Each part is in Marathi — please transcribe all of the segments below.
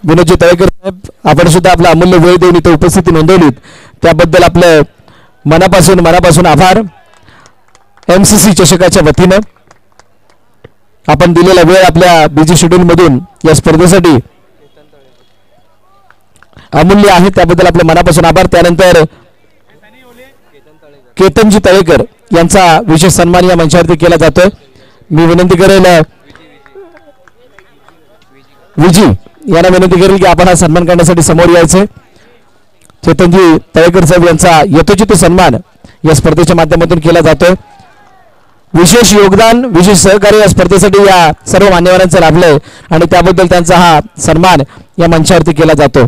विनोदजी तळेकर साहेब, आपण सुद्धा आपला अमूल्य वेळ देऊन इथे उपस्थिती नोंदवलीत त्याबद्दल आपलं मनापासून आभार. MCC चषकाच्या वतीनं आपण दिलेला वेळ आपल्या बिझी शेड्यूल मधून या स्पर्धेसाठी अमूल्य आहे त्याबद्दल आपल्या मनापासून आभार. त्यानंतर केतनजी तळेकर यांचा विशेष सन्मान या मंचावरती केला जातोय. मी विनंती करेल विजी यांना विनंती करेल की आपण हा सन्मान करण्यासाठी समोर यायचे. चेतनजी तळेकर साहेब यांचा यथोचित सन्मान या स्पर्धेच्या माध्यमातून केला जातोय. विशेष योगदान विशेष सहकार्य या स्पर्धेसाठी या सर्व मान्यवरांचं लाभलंय आणि त्याबद्दल त्यांचा हा सन्मान या मंचावरती केला जातो.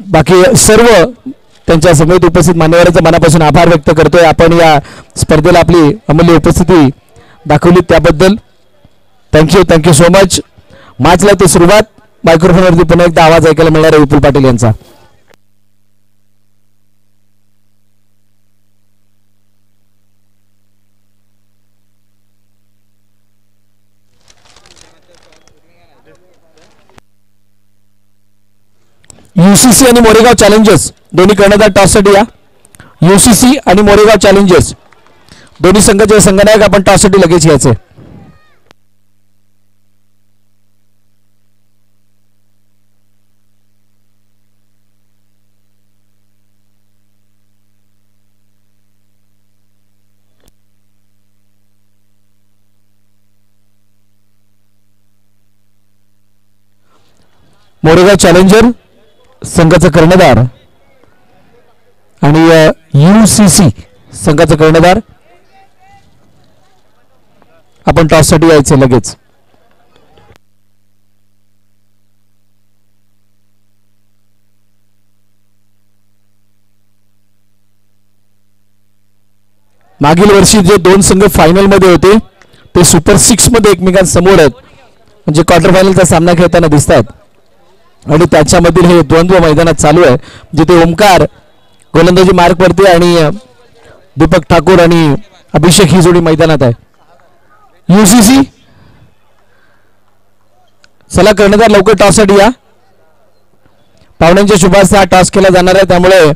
बाकी सर्व त्यांच्या समेत उपस्थित मान्यवरांचा मनापासून आभार व्यक्त करतोय. आपण या स्पर्धेला आपली अमूल्य उपस्थिती दाखवली त्याबद्दल थँक्यू सो मच. मॅचला ते सुरुवात. मायक्रोफोनवरती पुन्हा एकदा आवाज ऐकायला मिळणार आहे विपुल पाटील यांचा. UCC आणि मोरेगाव चॅलेंजर्स दोन्ही कर्णधार टॉससाठी या. UCC आणि मोरेगाव चॅलेंजर्स दोन्ही संघाचे संघनायक आपण टॉससाठी लगेच यायचे. मोरेगाव चॅलेंजर संघाचा कर्णधार आणि UCC संघाचा कर्णधार आपण टॉससाठी यायचे लगेच. मागील वर्षी जे दोन संघ फायनल मध्ये होते ते सुपर 6 मध्ये एकमेकांसमोर आहेत म्हणजे क्वार्टर फायनलचा सामना खेळताना दिसतात आणि त्याच्यामधील हे द्वंद्व मैदानात चालू आहे जिथे ओमकार गोलंदाजी मार्क वरती आणि दीपक ठाकूर आणि अभिषेक ही जोडी मैदानात आहे. UCC चला कर्णधार लवकर टॉससाठी या. पाहुण्यांच्या शुभास्ते हा टॉस केला जाणार आहे त्यामुळे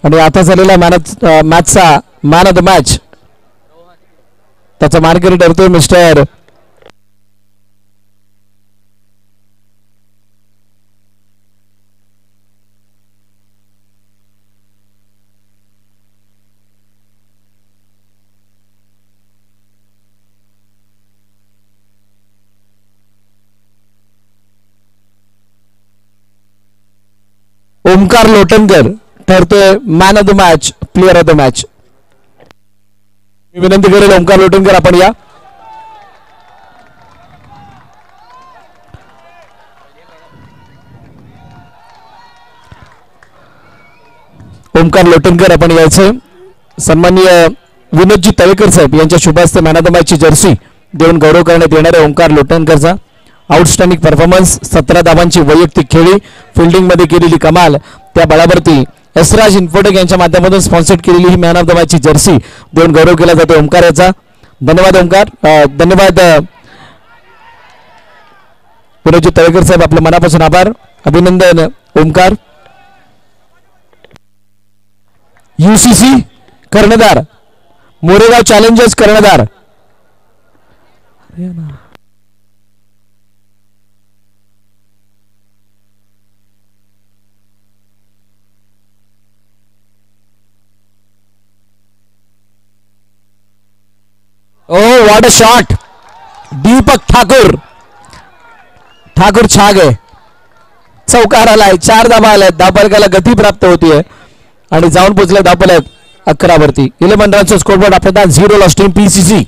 आणि आता झालेला मॅचचा मॅन ऑफ द मॅच त्याचा मानकरी ठरतोय मिस्टर ओमकार लोटनकर ठरतोय man of the match player of the match. मी विनंती करेल ओमकार लोटनकर आपण या. ओमकार लोटनकर आपण यायचे. सन्माननीय विनोदजी तळेकर साहेब यांच्या शुभास्ते मॅन ऑफ द मॅचची जर्सी देऊन गौरव करण्यात येणार आहे ओमकार लोटनकरचा. आउटस्टँडिंग परफॉर्मन्स 17 धावांची वैयक्तिक खेळी फिल्डिंग मध्ये केलेली कमाल त्या बळावरती एसराज इन्फोटेक यांच्या माध्यमातून स्पॉन्सर्ड केलेली he man of the मॅचची Jersey देऊन गौरव केला जातो ओमकार याचा. धन्यवाद ओमकार. धन्यवाद विनोदजी तळेकर साहेब आपल्या मनापासून आभार अभिनंदन ओमकार. UCC कर्णधार मोरेगाव चॅलेंजर्स कर्णधार what a shot. Deepak Thakur छा गए. चौकार आलाय 4 धावा आल्यात. धावफलकाला गती प्राप्त होतीये आणि जाऊन पोहोचले धावफलक 11 वरती. 11 रनचा स्कोरबोर्ड आपला 0 लॉस टीम PCC.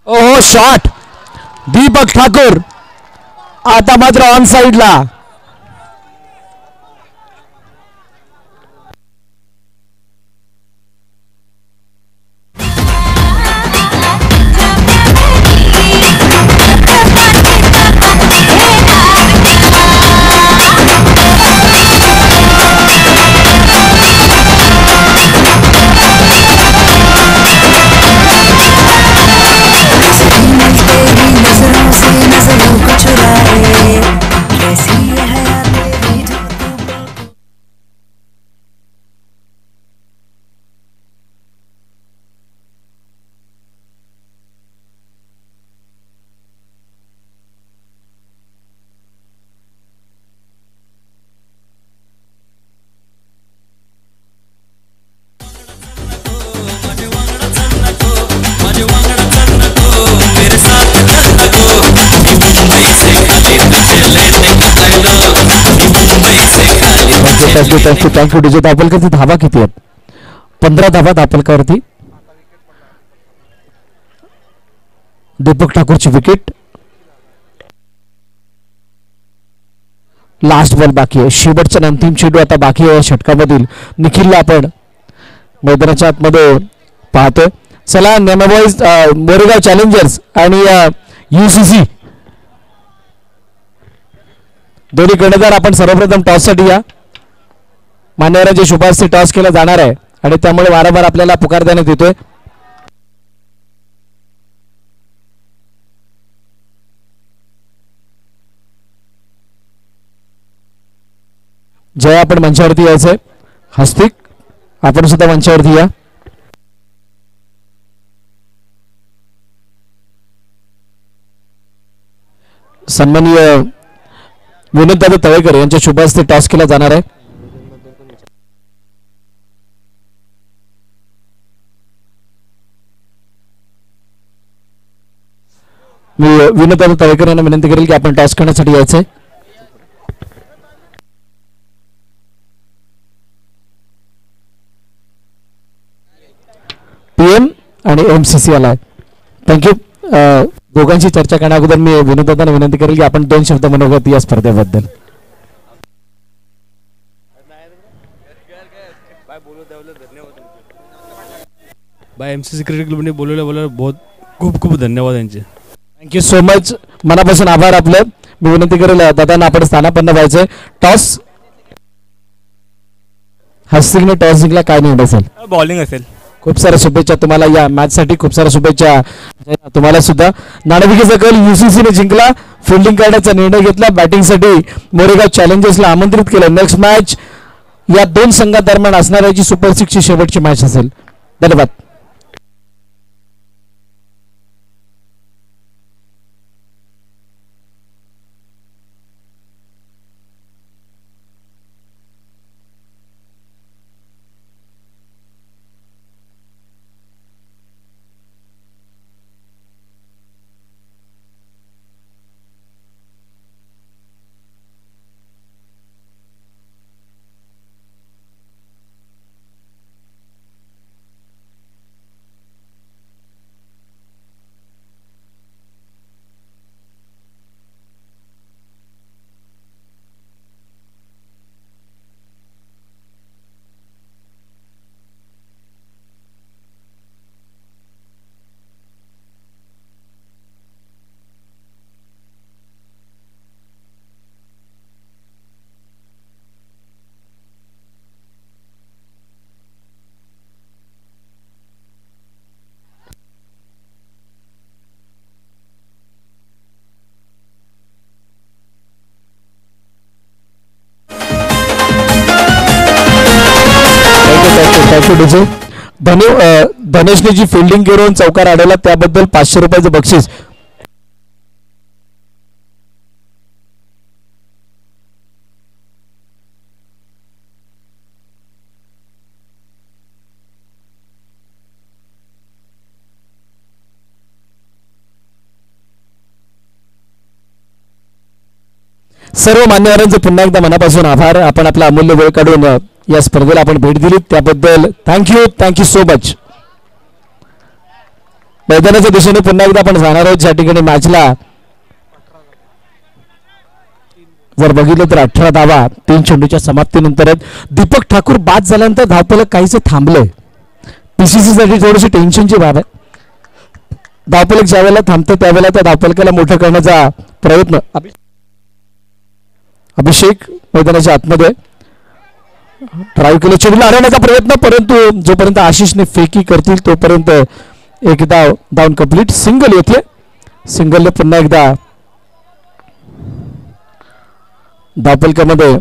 ओहो शॉट दीपक ठाकूर आता मात्र ऑन साइडला. थँक्यू डीजे दापलकरची धावा किती आहेत? 15 धावा दापलकरती. दीपक ठाकूरची विकेट. लास्ट बॉल बाकी आहे. शेवटचा अंतिम चेंडू आता बाकी आहे षटकामधील. निखिलला आपण मैदानाच्या आतमध्ये पाहतोय. चला नेमा बॉईज मोरेगाव चॅलेंजर्स आणि UCC दोन्ही कर्णधार आपण सर्वप्रथम टॉससाठी या. मान्यवरांचे शुभास्ते टॉस केला जाणार आहे आणि त्यामुळे वारंवार आपल्याला पुकार देण्यात येतोय. जय आपण मंचावरती यायचंय. हस्तिक आपण सुद्धा मंचावरती या. सन्माननीय विनोददादा तळेकर यांच्या शुभास्ते टॉस केला जाणार आहे. मी विनोददादा तळेकर यांना विनंती करेल की आपण टॉस करण्यासाठी यायचंय. PM आणि MCC आलाय. थँक्यू. दोघांची चर्चा करण्या अगोदर मी विनोददादांना विनंती करेल की आपण 2 शब्द मनोगत या स्पर्धेबद्दल. बाय MCC क्रिकेट क्लबने बोलवलं बहुत खूप खूप धन्यवाद यांचे. Thank you so much. मनापासून आभार आपलं. मी विनंती करेल दादांना आपण स्थानापन्न व्हायचंय. टॉस हस्तिकने टॉस जिंकला काय निर्णय असेल? बॉलिंग असेल. खूप साऱ्या शुभेच्छा तुम्हाला या मॅच साठी. खूप साऱ्या शुभेच्छा तुम्हाला सुद्धा. नाणेफेकीचा कल UCC ने जिंकला. फिल्डिंग करण्याचा निर्णय घेतला. बॅटिंगसाठी मोरेगाव चॅलेंजर्सला आमंत्रित केलं. नेक्स्ट मॅच या 2 संघादरम्यान असणाऱ्याची सुपर 6 ची शेवटची मॅच असेल. धन्यवाद. धनेशने जी फिल्डिंग करून चौकार अडवला त्याबद्दल 500 रुपयाचं बक्षीस. सर्व मान्यवरांचे पुन्हा एकदा मनापासून आभार. आपण आपला अमूल्य वेळ काढून या स्पर्धेला आपण भेट दिली त्याबद्दल थँक्यू सो मच. मैदानाच्या दिशेने पुन्हा एकदा आपण जाणार आहोत. ज्या ठिकाणी मॅचला जर बघितलं तर 18 धावा 3 चेंडूच्या समाप्तीनंतर. दीपक ठाकूर बाद झाल्यानंतर धावफलक काहीसे थांबलंय. पीसीसी साठी थोडीशी टेन्शनची बाब आहे. धावफलक ज्या वेळेला थांबतं त्यावेळेला त्या धावफलकाला मोठं करण्याचा प्रयत्न. अभिषेक मैदानाच्या आतमध्ये ड्राईव्ह केलं, चेंडूला हरवण्याचा प्रयत्न, परंतु जोपर्यंत आशिषने फेकी करतील तोपर्यंत एक डाऊन कंप्लीट. सिंगल येते. सिंगलने पुन्हा एकदा धावफलकामध्ये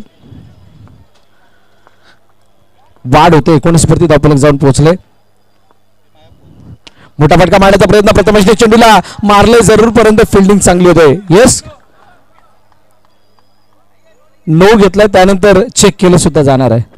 वाढ होते. 19 वरती धावफलक जाऊन पोहोचले. मोठा फटका मारण्याचा प्रयत्न प्रथमेशने चेंडूला मारले जरूर, परंतु फिल्डिंग चांगली होते. येस, नो घेतलाय, त्यानंतर चेक केलं सुद्धा जाणार आहे.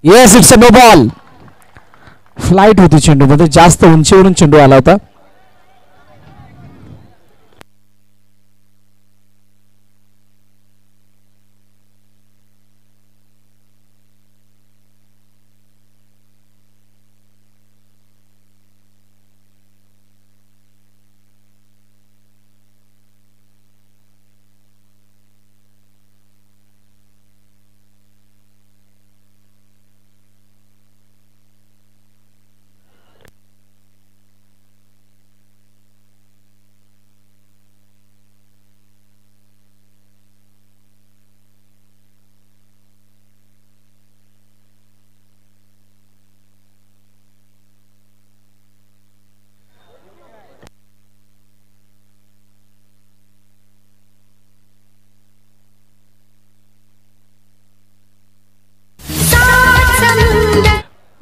Yes, it's a no ball. Flight होती चेंडू मध्ये, जास्त उंचीवरून चेंडू आला होता.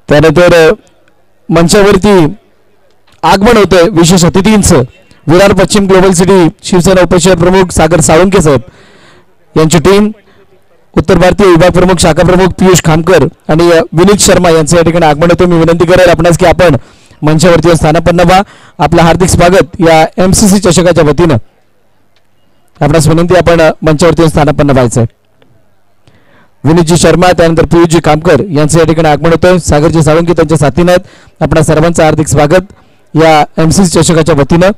त्यानंतर मंचावरती आगमन होतं विशेष अतिथींचं. विरार पश्चिम ग्लोबल सिटी शिवसेना उपशहर प्रमुख सागर साळुंके साहेब यांची टीम, उत्तर भारतीय विभाग प्रमुख शाखा प्रमुख पियुष खामकर आणि विनीत शर्मा यांचं या ठिकाणी आगमन होतं. मी विनंती करेल आपणास की आपण मंचावरती स्थानापन्न व्हा. आपलं हार्दिक स्वागत या MCC चषकाच्या वतीनं. आपणास विनंती, आपण मंचावरती स्थानापन्न व्हायचं आहे. विनीतजी शर्मा, त्यानंतर पियुषजी खामकर यांचं या ठिकाणी आगमन होतं. सागरजी साळुंके त्यांच्या साथीनं आहेत. आपल्या सर्वांचं हार्दिक स्वागत या MCC चषकाच्या वतीनं.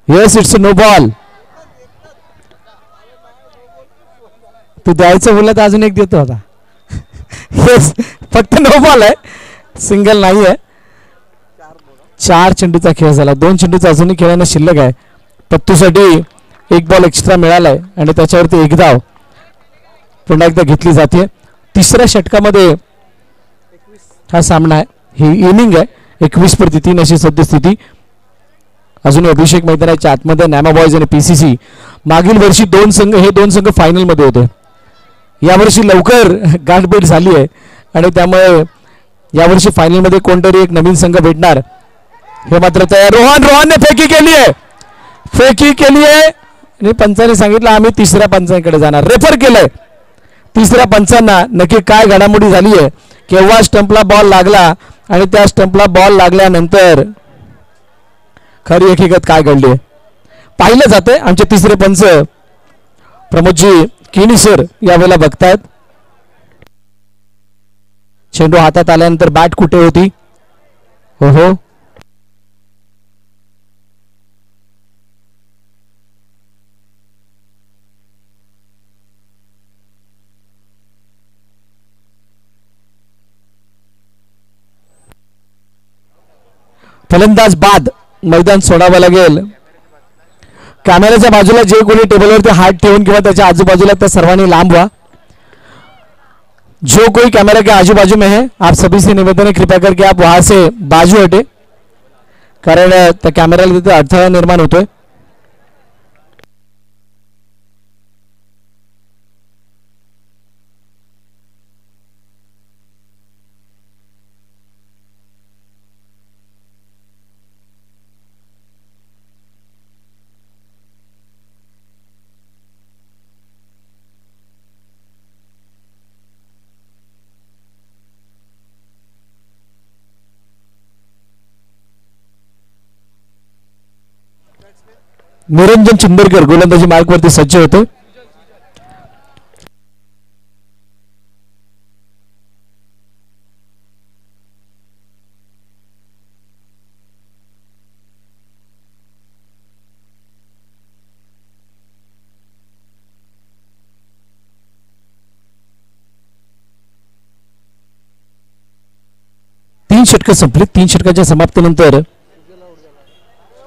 Yes, it's no ball. तू द्यायचं बोलला तर अजून एक देतो आता. येस, फक्त नो बॉल आहे, सिंगल नाही आहे. 4 चेंडूचा खेळ झाला. 2 चेंडूचा अजूनही खेळणं शिल्लक आहे. पत्तूसाठी 1 बॉल एक्स्ट्रा मिळालाय आणि त्याच्यावरती 1 धाव पुन्हा एकदा घेतली जाते. 3ऱ्या षटकामध्ये हा सामना आहे. ही इनिंग आहे. 21-3 अशी सद्यस्थिती. अजून अभिषेक मैदानाच्या आतमध्ये नॅमा बॉयज आणि PCC. मागील वर्षी 2 संघ फायनल मध्ये होते. यावर्षी लवकर गाठभेट झाली आहे आणि त्यामुळे यावर्षी फायनल मध्ये कोणतरी एक नवीन संघ भेटणार हे मात्र तयार. रोहनने फेकी केली आहे आणि पंचांनी सांगितलं आम्ही 3ऱ्या पंचांकडे जाणार. रेफर केलंय 3ऱ्या पंचांना. नक्की काय घडामोडी झाली आहे केव्हा स्टंपला बॉल लागला आणि त्या स्टंपला बॉल लागल्यानंतर खरी हकीकत काय घडली पाहिलं जाते. आमचे तिसरे पंच प्रमोदजी किनी सर यावेळेला बघतायत. चेंडू हातात आल्यानंतर बॅट कुठे होती. हो फलंदाज बाद मैदान सोडावं लागेल. कॅमेऱ्याच्या बाजूला जे कोणी टेबलवरती हात ठेवून किंवा त्याच्या आजूबाजूला त्या सर्वांनी लांब व्हा. जो कोई कैमरा के आजू बाजू में है आप सभी से निवेदन है कृपया करके आप वहां से बाजू हटे कारण त्या कॅमेऱ्याला तिथे अडथळा निर्माण होतोय. निरंजन चिंबरकर गोलंदाजी मार्कवरती सज्ज होते. तीन षटकं संपली. तीन षटकाच्या समाप्तीनंतर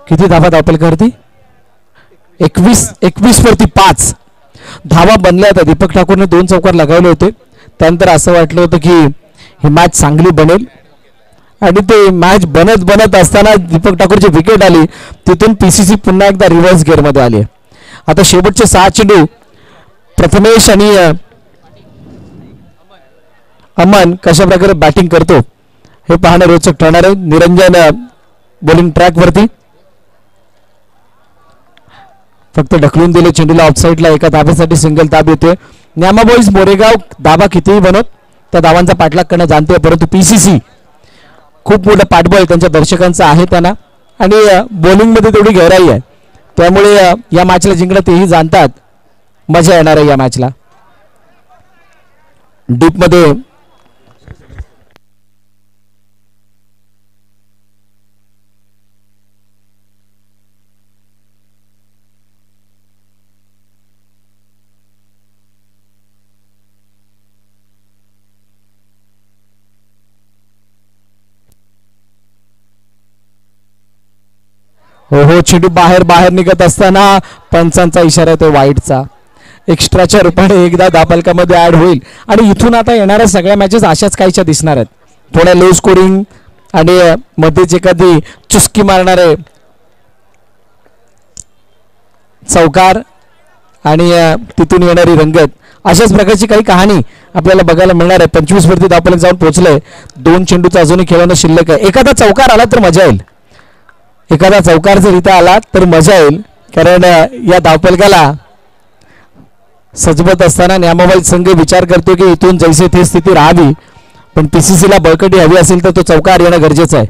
किती धावा धावपलकावरती 21 वरती 5 धावा बनल्या होत्या. दीपक ठाकूरने 2 चौकार लगावले होते. त्यानंतर असं वाटलं होतं की ही मॅच चांगली बनेल आणि ते मॅच बनत असताना दीपक ठाकूरची विकेट आली. तिथून पीसीसी पुन्हा एकदा रिव्हर्स गिअरमध्ये आली. आता शेवटचे 6 चेंडू प्रथमेश आणि अमन कशा प्रकारे बॅटिंग करतो हे पाहणं रोचक ठरणार आहे. निरंजन बॉलिंग ट्रॅक वरती फक्त ढकलून दिले चेंडूला ऑफसाईडला. एका धाब्यासाठी सिंगल धाब येते. न्यामा बॉईज मोरेगाव धाबा कितीही बनत त्या धावांचा पाठलाग करणं जाणते परंतु पीसीसी खूप मोठं पाठबळ त्यांच्या दर्शकांचं आहे त्यांना आणि बॉलिंगमध्ये तेवढी गहराई आहे त्यामुळे या मॅचला जिंकणं तेही जाणतात. मजा येणार आहे या मॅचला. डीप मध्ये हो चेंडू बाहेर निघत असताना पंचांचा इशारा आहे तो वाईटचा. एक्स्ट्राच्या रूपाने एकदा दापलकामध्ये ऍड होईल आणि इथून आता येणाऱ्या सगळ्या मॅचेस अशाच काहीच्या दिसणार आहेत. थोड्या लो स्कोरिंग आणि मध्येच एखादी चुस्की मारणारे चौकार आणि तिथून येणारी रंगत अशाच प्रकारची काही कहाणी आपल्याला बघायला मिळणार आहे. 25 वरती दापलक जाऊन पोहोचले. 2 चेंडूचा अजूनही खेळणं शिल्लक आहे. एखादा चौकार आला तर मजा येईल. एखादा चौकार जर इथं आला तर मजा येईल कारण या धावपलकाला सजबत असताना न्यामाबाई संघ विचार करतो की इथून जैसे ती स्थिती राहावी पण पीसीसीला बळकटी हवी असेल तर तो चौकार येणं गरजेचं आहे.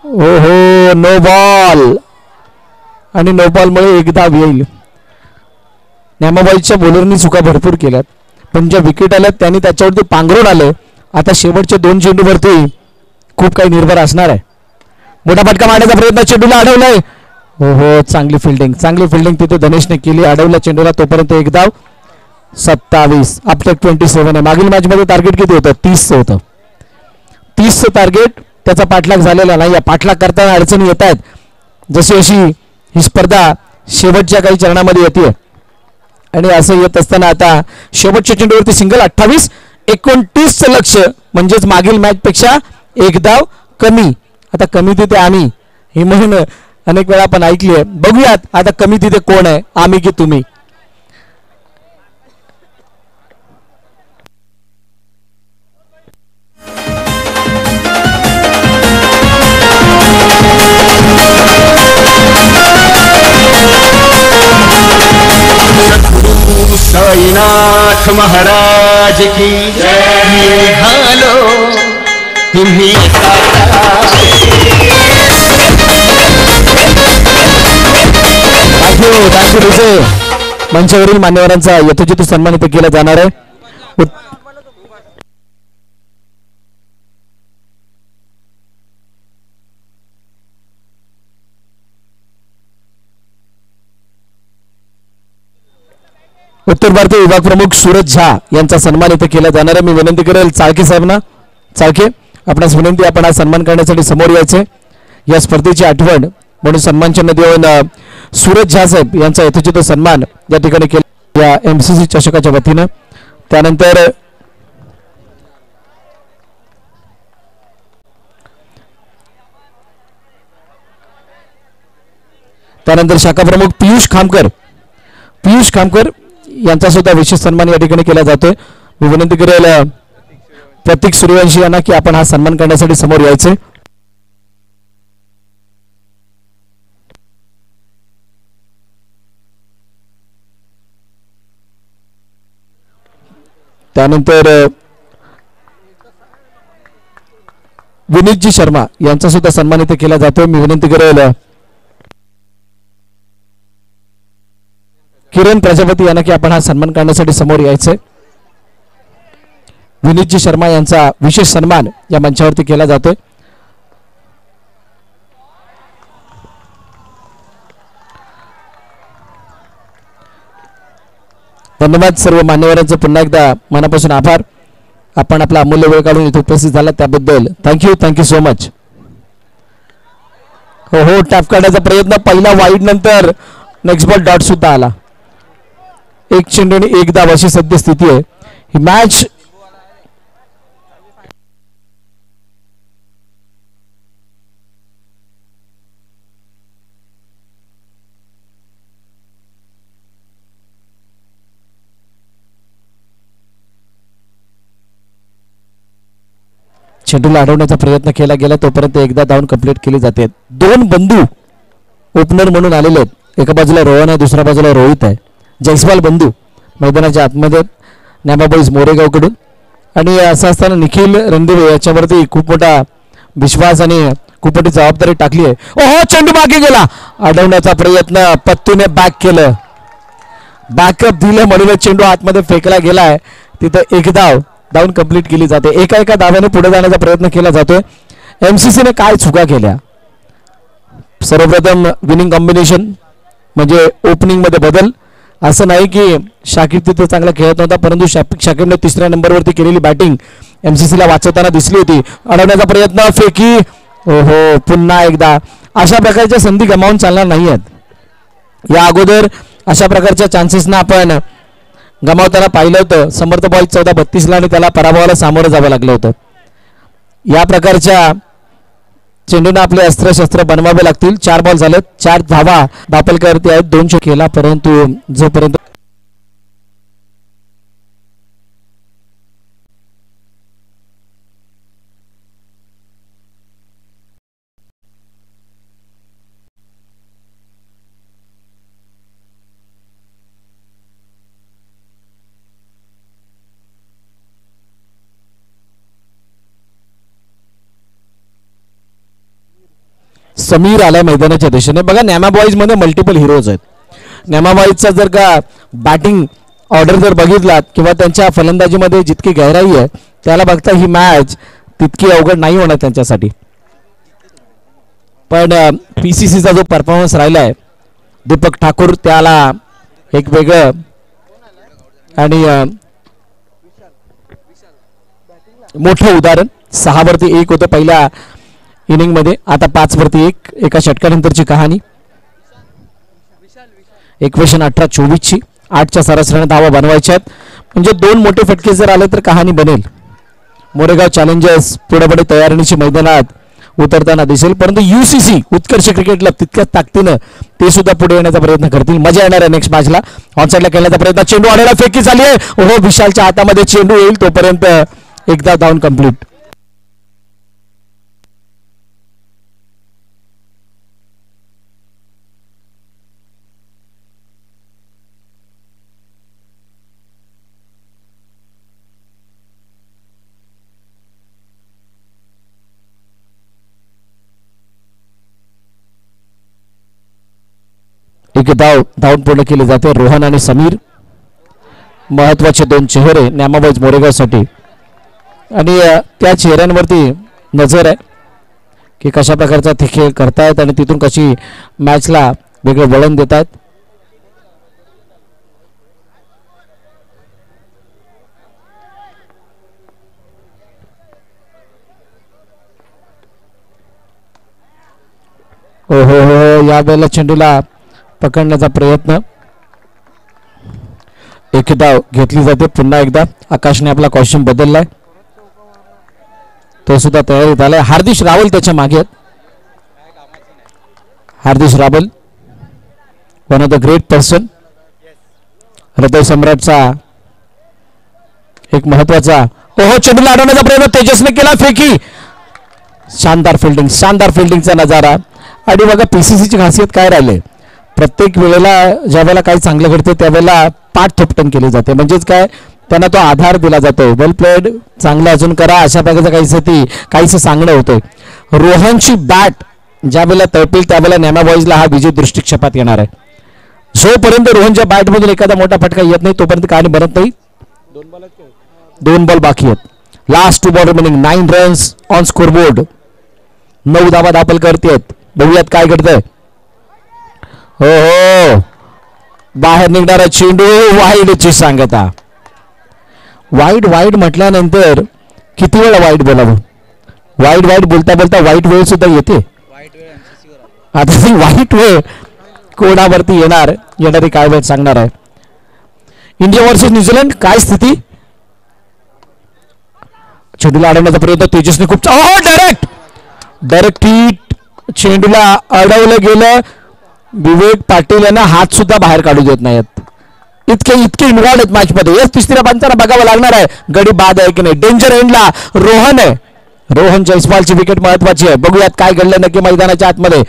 हो नो बॉल आणि नो बॉलमुळे एक धाव येईल. न्यामाबाईच्या बॉलरनी चुका भरपूर केल्यात पण ज्या विकेट आल्यात त्यांनी त्याच्यावरती पांघरून आले. आता शेवटच्या 2 चेंडूवरती खूप काही निर्भर असणार आहे. मोठा फटका मारण्याचा प्रयत्न चेंडूला अडवलाय. हो चांगली फिल्डिंग तिथे धनेशने केली. अडवला चेंडूला तोपर्यंत एक धाव. 27 अपटेक 27 आहे. मागील मॅच मध्ये टार्गेट किती होतं 30 होतं. 30 टार्गेट त्याचा पाठलाग झालेला नाही. या पाठलाग करताना अडचणी येत आहेत जशी अशी ही स्पर्धा शेवटच्या काही चरणामध्ये येते आणि असं येत असताना आता शेवटच्या चेंडूवरती सिंगल 28 29 लक्ष म्हणजेच मागील मॅच पेक्षा एक धाव कमी. आता कमी तिथे आम्ही ही म्हण अनेक वेळा आपण ऐकली आहे. बघूयात आता कमी तिथे कोण आहे आम्ही की तुम्ही. साईनाथ महाराज की निघालो तुम्ही थँक्यू डीजे. मंचावरील मान्यवरांचा यथोचित सन्मान इथे केला जाणार आहे. उत्तर भारतीय विभाग प्रमुख सूरज झा यांचा सन्मान इथे केला जाणार आहे. मी विनंती करेल चाळके साहेबांना, चाळके आपणास विनंती, आपण हा सन्मान करण्यासाठी समोर यायचे. या स्पर्धेची आठवण म्हणून सन्मान चिन्ह देऊन सूरज झा साहेब यांचा यथोचित सन्मान या ठिकाणी केला या MCC चषकाच्या वतीनं. त्यानंतर शाखा प्रमुख पियुष खामकर यांचा सुद्धा विशेष सन्मान या ठिकाणी केला जातोय. मी विनंती करेल प्रतीक सूर्यवंशी यांना की आपण हा सन्मान करण्यासाठी समोर यायचे. त्यानंतर विनीतजी शर्मा यांचा सुद्धा सन्मान इथे केला जातोय. मी विनंती करेल किरण प्रजापती यांना की आपण हा सन्मान करण्यासाठी समोर यायचंय. विनीतजी शर्मा यांचा विशेष सन्मान या मंचावरती केला जातोय. धन्यवाद सर्व मान्यवरांचं पुन्हा एकदा मनापासून आभार. आपण आपला अमूल्य वेळ काढून इथे उपस्थित झाला त्याबद्दल थँक्यू सो मच. हो टॅप काढण्याचा प्रयत्न, पहिला वाईड नंतर नेक्स्ट बॉल डॉट सुद्धा आला. एक चेंडू आणि एक धाव अशी सद्य स्थिती आहे. ही मॅच चेंडूला अडवण्याचा प्रयत्न केला गेला तोपर्यंत एकदा धावून कंप्लीट केली जाते. दोन बंधू ओपनर म्हणून आलेले आहेत. एका बाजूला रोहन आहे, दुसऱ्या बाजूला रोहित आहे. जयस्वाल बंधू मैदानाच्या आतमध्ये नॅमा बॉईज मोरेगावकडून. आणि असं असताना निखिल रणदिवे याच्यावरती खूप मोठा विश्वास आणि खूप मोठी जबाबदारी टाकली आहे. ओहो चेंडू मागे गेला, अडवण्याचा प्रयत्न पत्तूने बॅक केलं, बॅकअप दिलं म्हणूनच चेंडू आतमध्ये फेकला गेलाय. तिथं एक धावून कंप्लीट केली जाते. एका धाव्याने पुढे जाण्याचा प्रयत्न केला जातोय. MCCने काय चुका केल्या? सर्वप्रथम विनिंग कॉम्बिनेशन म्हणजे ओपनिंग मध्ये बदल. असं नाही की शाकिब तिथे चांगला खेळत नव्हता, परंतु शाकिबने तिसऱ्या नंबरवरती केलेली बॅटिंग MCCला वाचवताना दिसली होती. अडवण्याचा प्रयत्न, फेकी, ओहो पुन्हा एकदा. अशा प्रकारच्या संधी गमावून चालणार नाही आहेत. या अगोदर अशा प्रकारच्या चान्सेसना आपण गमावताना पाहिलं होतं. समर्थ बॉल 14-32 आणि त्याला पराभवाला सामोरं जावं लागलं होतं. या प्रकारच्या चेंडूने आपले अस्त्रशस्त्र बनवावे लागतील. 4 बॉल झालेत, 4 धावा दापलकरती आहेत. 2 केला, परंतु जोपर्यंत समीर आलाय मैदानाच्या दिशेने. बघा नॅमा बॉईज मध्ये मल्टिपल हिरोज आहेत. नॅमा बॉईजचा जर का बॅटिंग ऑर्डर जर बघितलात किंवा त्यांच्या फलंदाजीमध्ये जितकी गहराई आहे त्याला बघता ही मॅच तितकी अवघड नाही होणार त्यांच्यासाठी. पण PCCचा जो परफॉर्मन्स राहिलाय दीपक ठाकूर त्याला एक वेगळं आणि मोठं उदाहरण. 6 वरती 1 होतं पहिल्या इनिंग मध्ये, आता 5 वरती 1. एका षटकानंतरची कहाणी. इक्वेशन 18-24 8च्या सरासरीने धावा बनवायच्या आहेत. म्हणजे 2 मोठे फटके जर आले तर कहाणी बनेल. मोरेगाव चॅलेंजर्स पुढे तयारीनिशी मैदानात उतरताना दिसेल, परंतु UCC उत्कर्ष क्रिकेट क्लब तितक्याच ताकदीनं ते सुद्धा पुढे येण्याचा प्रयत्न करतील. मजा येणार आहे नेक्स्ट मॅचला. ऑनसाईडला खेळण्याचा प्रयत्न, चेंडू आलेला, फेकी झाली आहे. ओहो विशालच्या हातामध्ये चेंडू येईल तोपर्यंत एकदा धावून कंप्लीट. एक धावून पूर्ण केली जाते. रोहन आणि समीर महत्वाचे दोन चेहरे न्यामाबाईज मोरेगावसाठी आणि त्या चेहऱ्यांवरती नजर आहे की कशा प्रकारचा ते खेळ करतायत आणि तिथून कशी मॅचला वेगळं वळण देत आहेत. हो हो हो यावेळेला चेंडूला पकडण्याचा प्रयत्न. एक धाव घेतली जाते. पुन्हा एकदा आकाशने आपला कॉस्ट्यूम बदललाय. तो सुद्धा तयारीत आलाय. हार्दिश रावल त्याच्या मागे आहेत. Hardish Rawal one of the great person. हृदय सम्राटचा एक महत्वाचा. ओहो चेंडूला अडवण्याचा प्रयत्न तेजसने केला. फेकी. शानदार फिल्डिंगचा नजारा. आणि बघा पीसीसीची खासियत काय राहिले, प्रत्येक वेळेला ज्या वेळेला काही चांगलं घडते त्यावेळेला पाठ थोपटन केली जाते. म्हणजेच काय त्यांना तो आधार दिला जातो. वेल प्लेड, चांगलं अजून करा, अशा प्रकारचं काहीसं सांगणं होतंय. रोहनची बॅट ज्या वेळेला तळपील त्यावेळेला न्यामा बॉईजला हा विजय दृष्टिक्षेपात येणार आहे. जोपर्यंत रोहनच्या बॅटमधून एखादा मोठा फटका येत नाही तोपर्यंत कहाणी बनत नाही. 2 बॉल बाकी आहेत. Last 2 ball remaining. 9 runs on scoreboard. 9 धावा दाखल करतेत. बघूयात काय घडतंय. हो हो बाहेर निघणारा चेंडू वाईडची सांगता. वाईड म्हटल्यानंतर किती वेळा वाईट बोलावं. वाईट बोलता बोलता वाईट वेळ सुद्धा येते. आता ती वाईट वेळ कोणावरती येणारी काय वेळ सांगणार आहे. इंडिया वर्सेस न्यूझीलंड काय स्थिती. चेंडूला अडवण्याचा प्रयत्न तेजसने खूप डायरेक्ट चेंडूला अडवलं गेलं. विवेक पाटील यांना हात सुद्धा बाहेर काढू देत नाहीत. इतके इन्व्हॉल्ड आहेत मॅच मध्ये. या तिसऱ्या पंचाला बघावं लागणार आहे गडी बाद आहे की नाही. डेंजर एंडला रोहन आहे. रोहन जयस्वालची विकेट महत्वाची आहे. बघूयात काय घडलं नक्की मैदानाच्या आतमध्ये.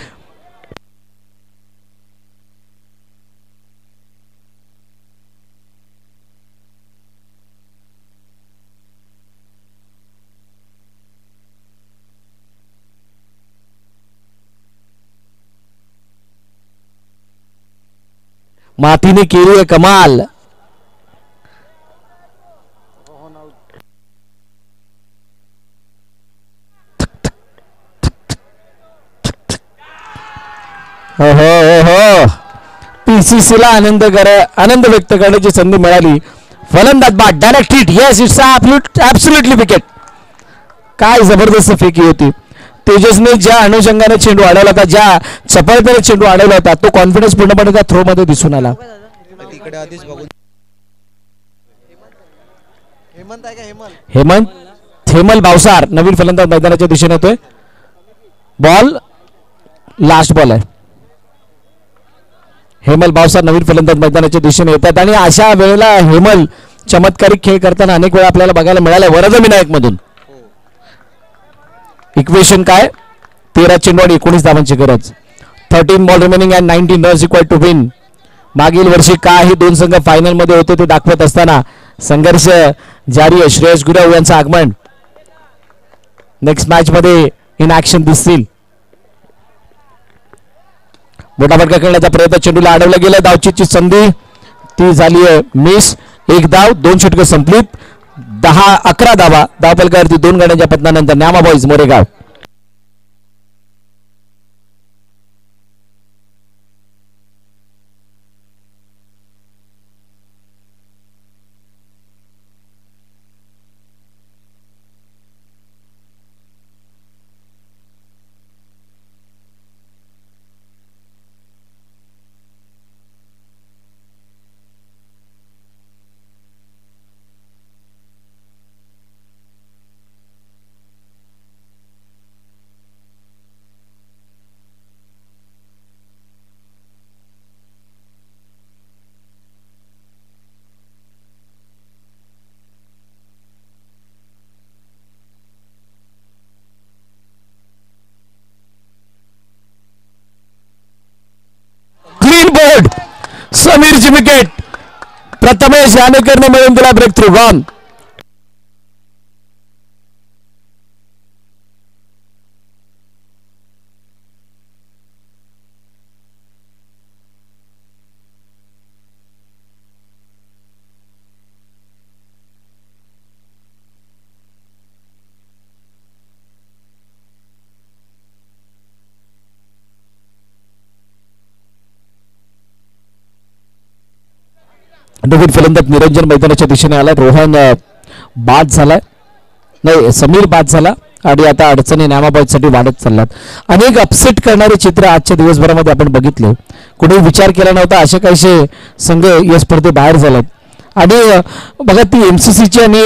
मातीने केली आहे कमाल. हो पीसीसीला आनंद व्यक्त करण्याची संधी मिळाली. फलंदाज बाद direct hit. Yes it's absolutely wicket. काय जबरदस्त फेकी होती. तेजसने ज्या अनुषंगाने चेंडू अडवला होता, ज्या चपळतेने चेंडू अडवला होता, तो कॉन्फिडन्स पूर्णपणे त्या थ्रो मध्ये दिसून आला. हेमल भावसार नवीन फलंदाज मैदानाच्या दिशेने येतोय. बॉल लास्ट बॉल आहे. हेमल भावसार नवीन फलंदाज मैदानाच्या दिशेने येतात आणि अशा वेळेला हेमल चमत्कारिक खेळ करताना अनेक वेळा आपल्याला बघायला मिळालाय. वरद विनायक मधून इक्वेशन काय 13 चेंडू आणि 19 धावांची गरज. 13 ball remaining and 19 runs equal to win. मागील वर्षी काय हे दोन संघ फायनल मध्ये होते ते दाखवत असताना संघर्ष जारी आहे. श्रेयस गुरव यांचं आगमन नेक्स्ट मॅच मध्ये इन ऍक्शन दिसतील. मोठा फटका खेळण्याचा प्रयत्न. चेंडूला अडवला गेला. धावचीची संधी ती झाली आहे मिस. 1 धाव 2 षटके संपलीत. 11 धावा धावफलकावरती 2 गड्यांच्या पतनानंतर न्यामा बॉईज मोरेगाव. बोर्ड समीरची विकेट. प्रथमेश यानेकरने मिळून दिला ब्रेक थ्रू. रन. नवीन फलंदाज निरंजन मैदानाच्या दिशेने आला. रोहन बाद झालाय, नाही समीर बाद झाला आणि आता अडचणी नामाबाईसाठी वाढत चालल्यात. अनेक अपसेट करणारे चित्र आजच्या दिवसभरामध्ये आपण बघितले. कुणी विचार केला नव्हता असे काहीसे संघ या स्पर्धेबाहेर झालेत. आणि बघा ती MCCची आणि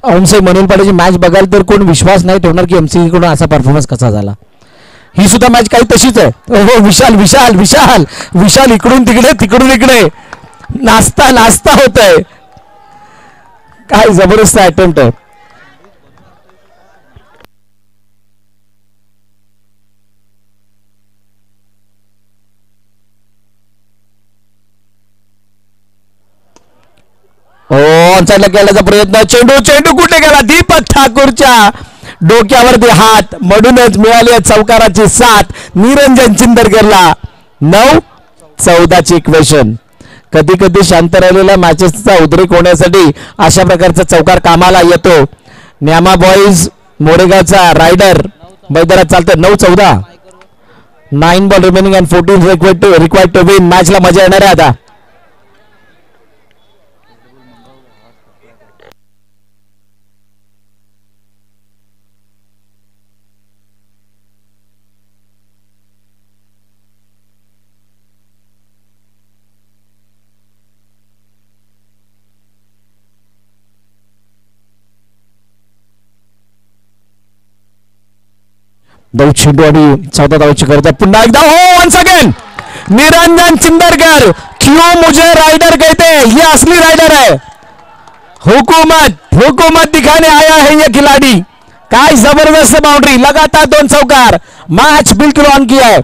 औंसे मनोल पाड्याची मॅच बघाल तर कोण विश्वास नाही ठेवणार की MCC कडून असा परफॉर्मन्स कसा झाला. ही सुद्धा मॅच काही तशीच आहे. हो विशाल विशाल विशाल विशाल इकडून तिकडे तिकडून इकडे नाचता नाचता होत आहे. काय जबरदस्त अटेम्प्ट आहे. ऑनसाइडला खेळण्याचा प्रयत्न. चेंडू चेंडू कुठे गेला. दीपक ठाकूरच्या डोक्यावरती हात मधूनच मिळाली चौकाराची साथ निरंजन चिंदरकरला. 9-14ची इक्वेशन. कधी कधी शांत राहिलेल्या मॅचेसचा उद्रेक होण्यासाठी अशा प्रकारचा चौकार कामाला येतो. न्यामा बॉईज मोरेगावचा रायडर मैदानात चालतं. 9-14. 9 ball remaining and 14 required to win. मॅचला मजा येणार आहे आता. चेंडू आणि 14 धावांची गरज. पुन्हा एकदा हो वन्स अगेन निरंजन चिंदरकर. क्यों मुझे राइडर कहते हैं, ये असली राइडर है. हुकूमत हुकूमत दिखाने आया है ये खिलाड़ी. काय जबरदस्त बाउंड्री. लगातार 2 चौकार. मैच बिल्कुल ऑन किया है.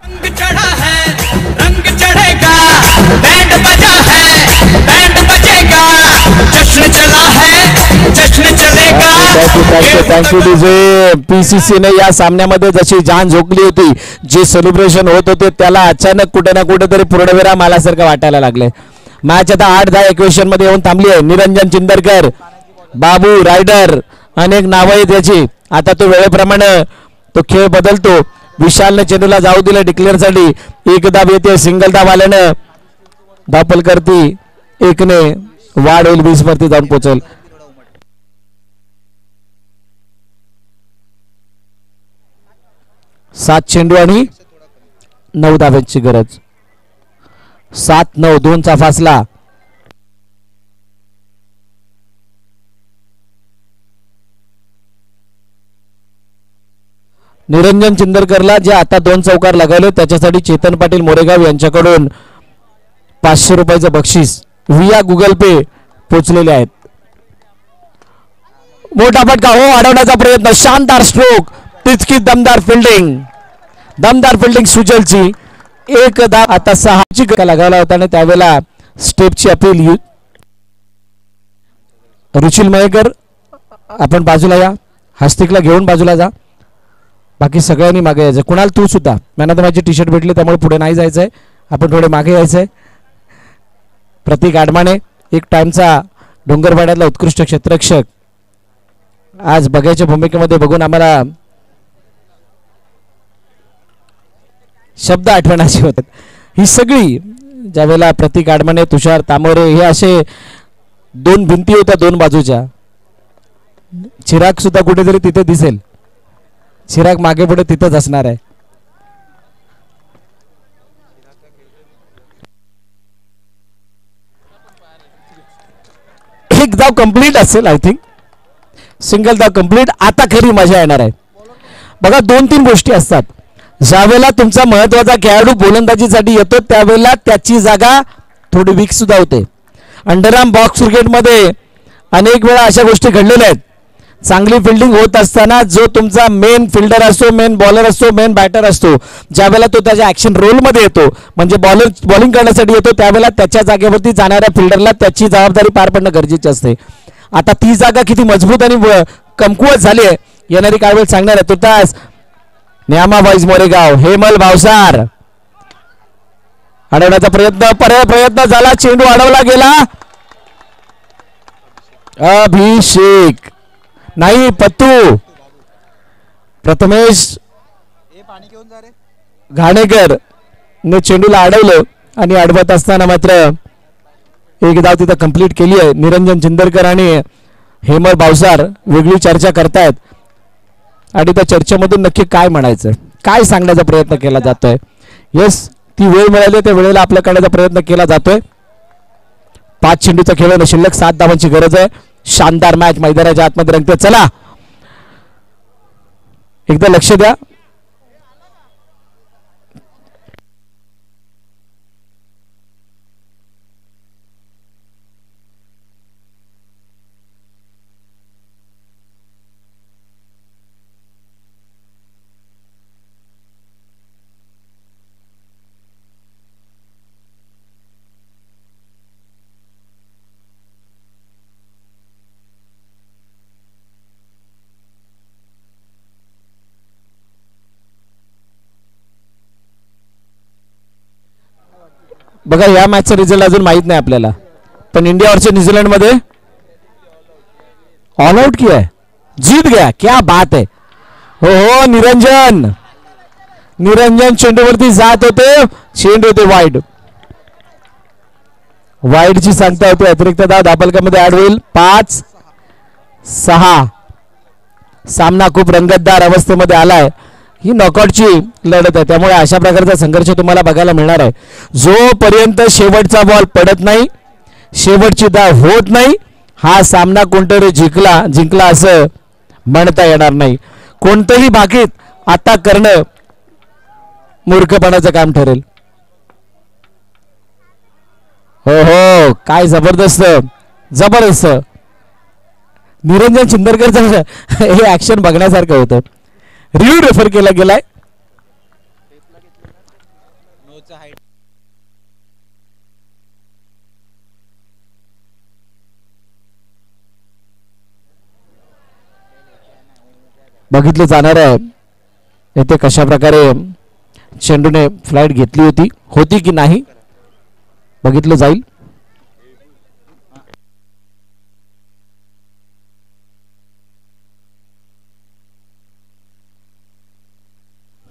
रंग चढ़ा है रंग चढ़ेगा. बैंड बजा है बैंड बजेगा. जश्न चला है जश्न चलेगा. Thank you DJ. PCC ने या सामन्यामध्ये जशी जान झोकली होती, जे सेलिब्रेशन होत होते त्याला अचानक कुठे ना कुठेतरी पूर्णविराम आल्यासारखं वाटायला लागले. मॅच आता 8-10 इक्वेशन मध्ये येऊन थांबली आहे. निरंजन चिंदरकर, बाबू रायडर, अनेक नावं आहेत याची. आता तो वेळेप्रमाणे तो खेळ बदलतो. विशालने चेंडूला जाऊ दिलं डिक्लेअर साठी. एक धाव येते. सिंगल धाव आल्यानं धापल करती 1ने वाढ होईल. 20 वरती जाऊन पोहोचेल. 7 चेंडू आणि 9 धाव्यांची गरज. 7-9 2चा फासला. निरंजन चिंदरकरला जे आता 2 चौकार लगावले त्याच्यासाठी चेतन पाटील मोरेगाव यांच्याकडून 500 रुपयाचं बक्षीस विया गुगल पे पोचलेले आहेत. मोठा फटका हो अडवण्याचा प्रयत्न. शानदार स्ट्रोक. तितकी दमदार फिल्डिंग सुजलची. एक धाव आता 6ची लगावला होता आणि त्यावेळेला स्टेपची अपील. रुचिल मयेकर आपण बाजूला या. हस्तिकला घेऊन बाजूला जा. बाकी सगळ्यांनी मागे यायचं. कुणाल तू सुद्धा मॅन ऑफ द मॅचचे टी-शर्ट भेटले त्यामुळे पुढे नाही जायचंय. आपण थोडे मागे यायचंय. प्रतीक आडमाने एक टाइमचा डोंगरपाड्यातला उत्कृष्ट क्षेत्ररक्षक आज बघायच्या भूमिकेमध्ये बघून आम्हाला शब्द आठवणाचे होतात. ही सगळी ज्यावेळेला प्रतीक आडमाने, तुषार तामोरे हे असे 2 भिंती होत्या 2 बाजूच्या. चिराग सुद्धा कुठेतरी तिथे दिसेल. चिराग मागे पुढे तिथंच असणार आहे. एक धाव कंप्लीट असेल आय थिंक. सिंगल धाव कंप्लीट. आता खरी मजा येणार आहे. बघा 2-3 गोष्टी असतात. ज्यावेळेला तुमचा महत्वाचा खेळाडू गोलंदाजीसाठी येतो त्यावेळेला त्याची जागा थोडी वीक सुद्धा होते. अंडरआर्म बॉक्स क्रिकेटमध्ये अनेक वेळा अशा गोष्टी घडलेल्या आहेत. चांगली फिल्डिंग होत असताना जो तुमचा मेन फिल्डर असतो, मेन बॉलर असतो, मेन बॅटर असतो, ज्यावेळेला तो त्याच्या ऍक्शन रोलमध्ये येतो म्हणजे बॉलिंग करण्यासाठी येतो त्यावेळेला त्याच्या जागेवरती जाणाऱ्या फिल्डरला त्याची जबाबदारी पार पडणं गरजेचे असते. आता ती जागा किती मजबूत आणि कमकुवत झाली आहे येणारी काय वेळ सांगणार आहे. तुर्तास न्यामा बॉईज मोरेगाव हेमल भावसार अडवण्याचा प्रयत्न झाला. चेंडू अडवला गेला. अभिषेक नाही पत्तू. प्रथमेश घाणेकर ने चेंडूला अडवलं आणि अडवत असताना मात्र एक धाव तिथं कंप्लीट केली आहे. निरंजन चिंदरकर आणि हेमल भावसार वेगळी चर्चा करतायत आणि त्या चर्चेमधून नक्की काय म्हणायचं, काय सांगण्याचा प्रयत्न केला जातोय. येस, ती वेळ मिळाली त्या वेळेला आपल्या करण्याचा प्रयत्न केला जातोय. 5 चेंडूचा खेळ आहे, शिल्लक 7 धावांची गरज आहे. शानदार मॅच मैदानाच्या आतमध्ये रंगते. चला एकदा लक्ष द्या. बघा, या मॅचचा रिझल्ट अजून माहित नाही आपल्याला, पण इंडिया वर्सेस न्यूझीलैंड मध्ये ऑल आउट किया है, जीत गया. क्या बात है. हो निरंजन, निरंजन चेंडूवरती जात होते, चेंडू होते वाईड. वाईडची सांगता होते. अतिरिक्त धाव धापलकामध्ये ऍड होईल. 5-6 सामना खूप रंगतदार अवस्थेमध्ये आलाय. ही नॉकआउटची लढत आहे, त्यामुळे अशा प्रकारचा संघर्ष तुम्हाला बघायला मिळणार आहे. जोपर्यंत शेवटचा बॉल पडत नाही, शेवटची धाव होत नाही, हा सामना कोणतरी जिंकला असं म्हणता येणार नाही. कोणतंही भाकीत आता करणं मूर्खपणाचं काम ठरेल. हो हो, काय जबरदस्त जबरदस्त निरंजन चिंदरकरचं हे ऍक्शन बघण्यासारखं होतं. रिव्ह्यू रेफर केला गेलाय. बघितलं जाणार आहे येथे कशा प्रकारे चेंडूने फ्लाइट घेतली होती की नाही बघितलं जाईल.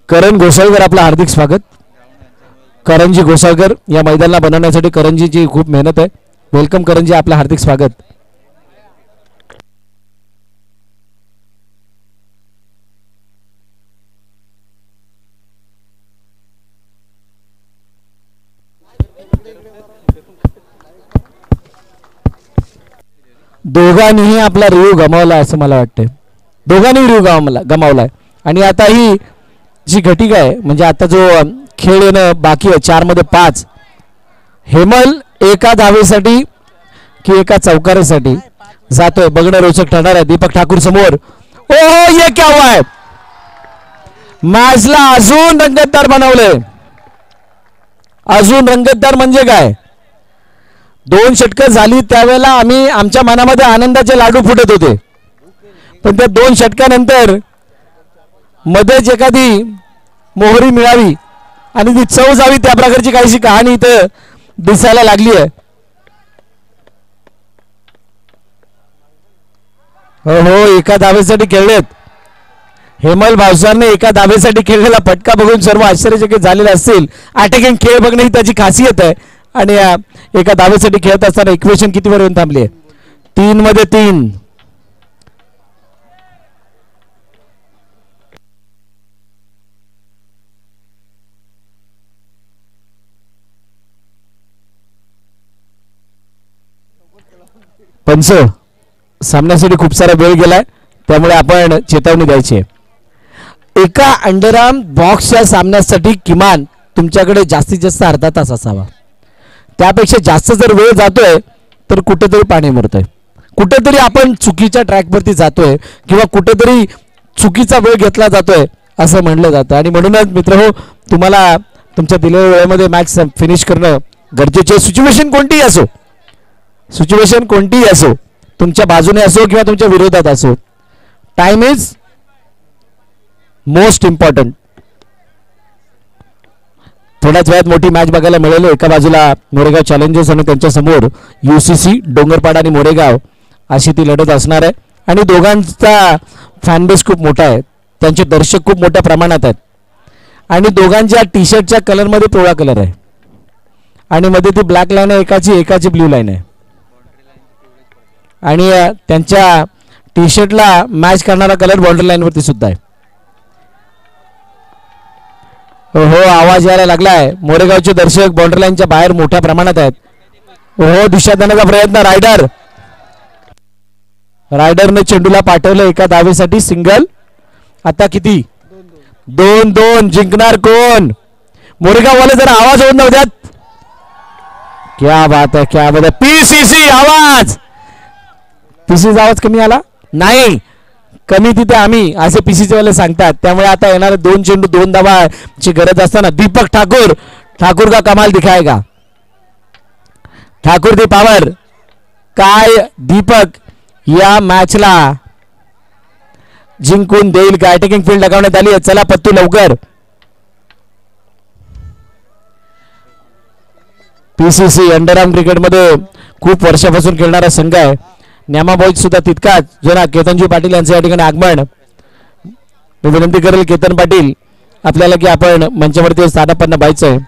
करण घोसाळकर आपलं हार्दिक स्वागत. करणजी घोसाळकर या मैदानाला बनवण्यासाठी करणजीची खूप मेहनत आहे. वेलकम करणजी, आपलं हार्दिक स्वागत. दोघांनीही आपला रिव्ह्यू गमावला असं मला वाटतं. दोघांनी रिव्ह्यू गमावलाय आणि आता ही जी घटिका आहे म्हणजे आता जो खेळ येणं बाकी आहे 4 मध्ये 5, हेमल एका धावेसाठी की एका चौकारासाठी जातोय, बघणं रोचक ठरणार आहे. दीपक ठाकूर समोर. ओहो, ये क्या हुआ है. मॅचला अजून रंगतदार बनवलंय. अजून रंगतदार म्हणजे काय, 2 षटकं झाली त्यावेळेला आम्ही आमच्या मनामध्ये आनंदाचे लाडू फुटत होते, पण त्या 2 षटकानंतर मध्येच एखादी मोहरी मिळावी आणि ती चव जावी त्या प्रकारची काहीशी कहाणी इथं दिसायला लागली आहे. हो हो, एका धावेसाठी खेळलेत. हेमल भावसारने एका धावेसाठी खेळलेला फटका बघून सर्व आश्चर्यचकित झालेले असतील. अटॅकिंग खेळ बघणे ही त्याची खासियत आहे आणि एका धावेसाठी खेळत असताना इक्वेशन कितीवर येऊन थांबली आहे. 3 मध्ये 3. पंच, सामन्यासाठी खूप सारा वेळ गेलाय त्यामुळे आपण चेतावणी द्यायची आहे. एका अंडरआर्म बॉक्सच्या सामन्यासाठी किमान तुमच्याकडे जास्तीत जास्त अर्धा तास असावा. त्यापेक्षा जास्त जर वेळ जातोय तर कुठेतरी पाणी मुरतंय, कुठेतरी आपण चुकीच्या ट्रॅकवरती जातोय किंवा कुठेतरी चुकीचा वेळ घेतला जातोय असं म्हणलं जातं. आणि म्हणूनच मित्रहो, तुम्हाला तुमच्या दिलेल्या वेळेमध्ये मॅच फिनिश करणं गरजेचे. सिच्युएशन कोणतीही असो, तुमच्या बाजूने असो किंवा तुमच्या विरोधात असो, टाइम इज मोस्ट इम्पॉर्टंट. थोड्याच वेळात मोठी मॅच बघायला मिळेल. एका बाजूला मोरेगाव चॅलेंजर्स आणि त्यांच्या समोर UCC डोंगरपाडा आणि मोरेगाव अशी ती लढत असणार आहे. आणि दोघांचा फॅनबेस खूप मोठा आहे, त्यांचे दर्शक खूप मोठ्या प्रमाणात आहेत आणि दोघांच्या टी शर्टच्या कलरमध्ये पिवळा कलर आहे आणि मध्ये ती ब्लॅक लाईन आहे एकाची ब्ल्यू लाईन आहे आणि त्यांच्या टी शर्टला मॅच करणारा कलर बाउंड्री लाईन वरती सुद्धा आहे. हो आवाज यायला लागलाय. मोरेगावचे दर्शक बाउंड्री लाईनच्या बाहेर मोठ्या प्रमाणात आहेत. हो दिशा देण्याचा प्रयत्न. रायडरने चेंडूला पाठवलं एका धावेसाठी सिंगल. आता किती 2-2 जिंकणार कोण? मोरेगाव वाले जरा आवाज होत नव्हत्यात. क्या बात आहे क्या बात आहे. पीसीसी आवाज. पीसीसी आवाज कमी आला नाही. कमी तिथे आम्ही असे पीसीसी वाले सांगतात. त्यामुळे आता येणार 2 चेंडू 2 धावाची गरज असताना दीपक ठाकूर का कमाल दिखाएगा. Thakur the power. काय दीपक या मॅचला जिंकून देईल का? अटॅकिंग फील्ड लगावण्यात आली आहे. चला पत्तू लवकर. पीसीसी अंडरआर्म क्रिकेटमध्ये खूप वर्षापासून खेळणारा संघ आहे. न्यामा बॉईज सुद्धा तितकाच जुना. केतनजी पाटील यांचं या ठिकाणी आगमन. मी विनंती करेल केतन पाटील आपल्याला की आपण मंचावरती स्थानापन्न व्हायचंय.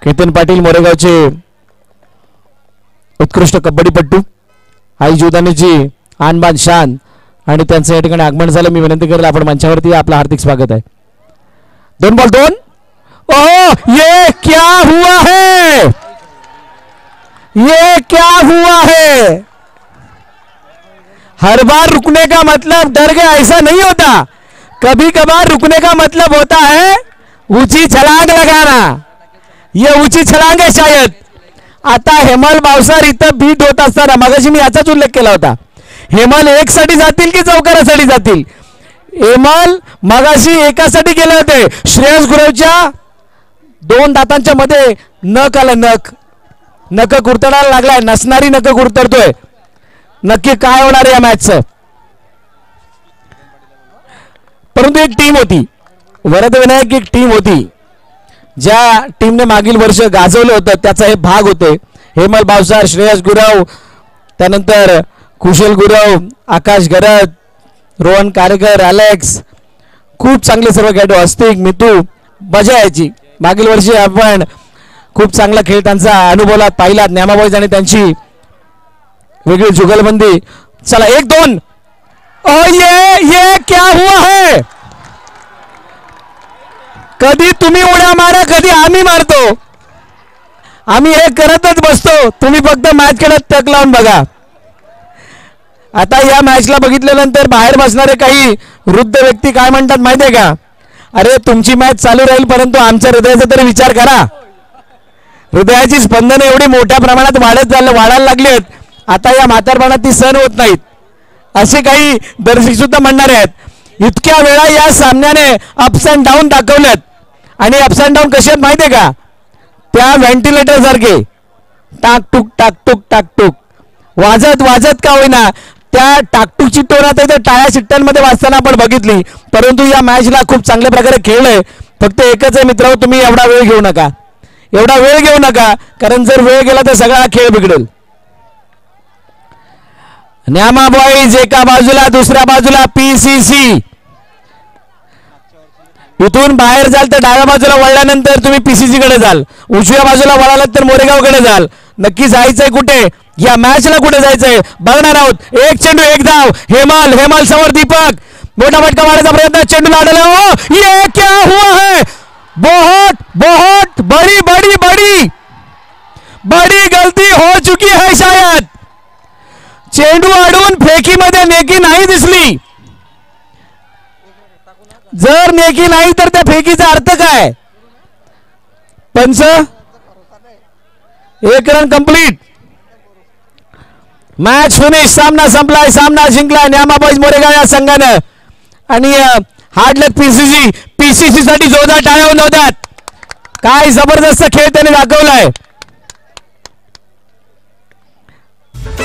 केतन पाटील मोरेगावचे उत्कृष्ट कबड्डीपट्टू. आई जीवदानीची आणबान शान आणि त्यांचं या ठिकाणी आगमन झालं. मी विनंती करेल आपण मंचावरती. आपलं हार्दिक स्वागत आहे. 2 बॉल 2. ओह ये क्या हुआ है? ये क्या हुआ है? हर बार रुकने का मतलब डर गया ऐसा नहीं होता. कभी कभार रुकने का मतलब होता है ऊंची छलांग लगाना. ये ऊंची छलांग है शायद. आता हेमल बावसार इथं बीट होत असताना मगाशी मी याचाच उल्लेख केला होता. हेमल एकसाठी जातील की चौकारासाठी जातील? हेमल मगाशी एकासाठी गेले होते. श्रेयस गुरवच्या 2 दातांच्या मध्ये नख आलं. नख कुरतडायला लागलाय. नसणारी नख कुरतडतोय. नक्की काय होणार या मॅचचं? परंतु एक टीम होती. वरदविनायक एक टीम होती ज्या टीमने मागील वर्ष गाजवलं होतं. त्याचा हे भाग होते. हेमल बावसार, श्रेयस गुरव, त्यानंतर कुशल गुरव, आकाश गरज, रोहन कारेकर, अलेक्स. खूप चांगले सर्व खेळाडू. अस्तिक, मितू, मजा यायची. मागील वर्षी आपण खूप चांगला खेळ त्यांचा अनुभवला पाहिला. न्यामा बॉईज आणि त्यांची वेगळी जुगलबंदी. चला 1-2. ये क्या हुआ है? कधी तुम्ही उड्या मारा कधी आम्ही मारतो. आम्ही हे करतच बसतो. तुम्ही फक्त मॅच खेळत टक लावून बघा. आता या मॅचला बघितल्यानंतर बाहेर बसणारे काही वृद्ध व्यक्ती काय म्हणतात माहितीये का? अरे तुमची मॅच चालू राहील परंतु आमच्या हृदयाचा तरी विचार करा. हृदयाची स्पंदनं एवढी मोठ्या प्रमाणात वाढायला लागली आहेत. आता या म्हातारपणात ती सहन होत नाहीत असे काही दर्शक सुद्धा म्हणणारे आहेत. इतक्या वेळा या सामन्याने अप्स अँड डाऊन दाखवलेत. आणि अप्स अँड डाऊन कसे आहेत माहितीये का? त्या व्हेंटिलेटर सारखे टाकटुक टाकटुक टाकटुक वाजत का होईना त्या टाकटुकची टोन आता इथे टाळ्या शिट्ट्यांमध्ये वाजताना आपण बघितली. परंतु या मॅचला खूप चांगल्या प्रकारे खेळलंय. फक्त एकच आहे मित्रांनो, तुम्ही एवढा वेळ घेऊ नका. कारण जर वेळ गेला तर सगळा खेळ बिघडेल. न्यामा बॉईज एका बाजूला, दुसऱ्या बाजूला पीसीसी. इथून बाहेर जाल तर डाव्या बाजूला वळल्यानंतर तुम्ही पीसीसी कडे जाल. उजव्या बाजूला वळालात तर मोरेगावकडे जाल. नक्की जायचंय कुठे? या मॅचला कुठे जायचंय बघणार आहोत. 1 चेंडू 1 धाव. हेमल समोर दीपक. मोठा फटका मारण्याचा प्रयत्न. चेंडू लाडला. ओ ये क्या हुआ है? बहुत बड़ी गलती हो चुकी है शायद. चेंडू अडून फेकीमध्ये नेकी नाही दिसली. जर नेकी नाही तर त्या फेकीचा अर्थ काय? पंच 1 रन कंप्लीट. Match finish. सामना संपलाय. सामना जिंकला न्यामा बॉईज मोरेगाव या संघानं. आणि हार्ड लक पीसीसी साठी जोरदार टाळ्या होऊन होत्यात. काय जबरदस्त खेळ त्याने दाखवलाय.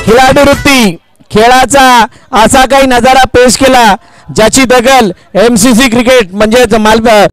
खिलाडू वृत्ती खेळाचा असा काही नजारा पेश केला ज्याची दखल एमसीसी क्रिकेट म्हणजेच